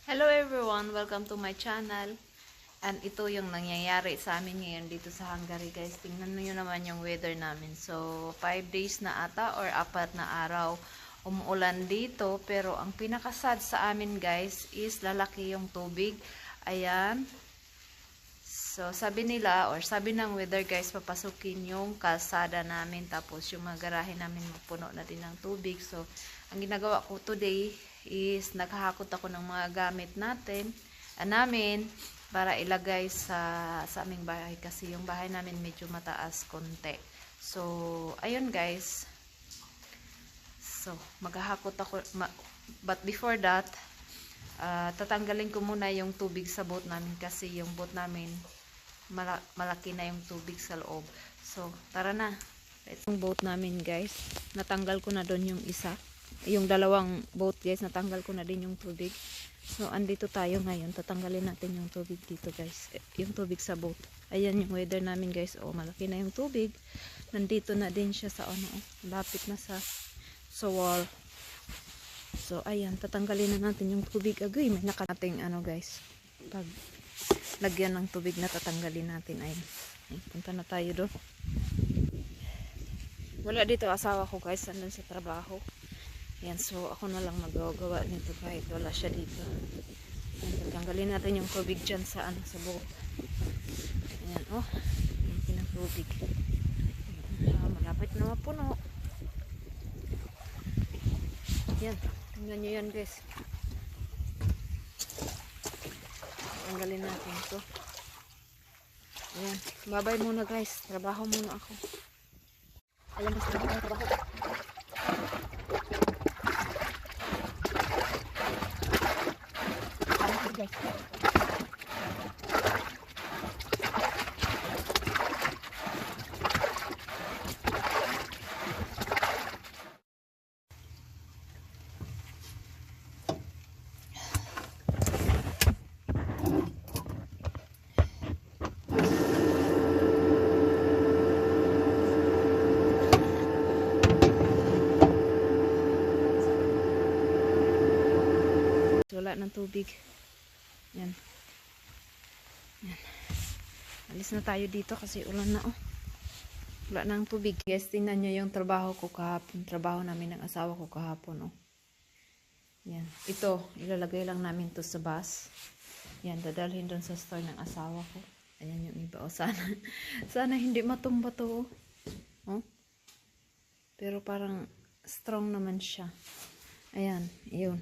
Hello everyone! Welcome to my channel. And ito yung nangyayari sa amin ngayon dito sa Hungary guys. Tingnan nyo naman yung weather namin. So, 5 days na ata or 4 na araw umuulan dito. Pero ang pinakasad sa amin guys is lalaki yung tubig. Ayan. So, sabi nila or sabi ng weather guys, papasukin yung kalsada namin. Tapos yung mga garahe namin mapuno na din ng tubig. So, ang ginagawa ko today is naghahakot ako ng mga gamit namin para ilagay sa aming bahay kasi yung bahay namin medyo mataas konti. So, ayun guys. So, maghahakot ako. But before that, tatanggalin ko muna yung tubig sa boat namin kasi yung boat namin malaki na yung tubig sa loob. So, tara na. Yung boat namin guys, natanggal ko na doon yung isa. Yung dalawang boat guys, natanggal ko na din yung tubig. So, andito tayo ngayon. Tatanggalin natin yung tubig dito guys. Yung tubig sa boat. Ayan yung weather namin guys. Oh, malaki na yung tubig. Nandito na din siya sa ano. Lapit na sa wall. So, ayan. Tatanggalin na natin yung tubig. Agay, may nakanating ano guys. Pag lagyan ng tubig na tatanggalin natin. Ayan. Punta na tayo doon. Wala dito asawa ko guys. Nandun sa trabaho. Yan, so ako na lang magagawa nito kahit wala siya dito. Yan, tanggalin natin yung tubig dyan sa buhok. Ayan, oh. Yan, ng tubig. Malapit na mapuno. Yan, tingnan nyo yan guys. Tanggalin natin ito. Ayan, babay muna guys. Trabaho muna ako. Ayan guys, trabaho. Guys. Wala ng tubig. Yan. Yan. Alis na tayo dito kasi ulan na oh. Wala na ang tubig. Guys, tingnan nyo yung trabaho ko kahapon. Trabaho namin ng asawa ko kahapon oh. Yan. Ito, ilalagay lang namin to sa bus. Yan, dadalhin doon sa store ng asawa ko. Ayan yung iba oh. Sana hindi matumba to oh. Oh. Pero parang strong naman siya. Ayan, yun.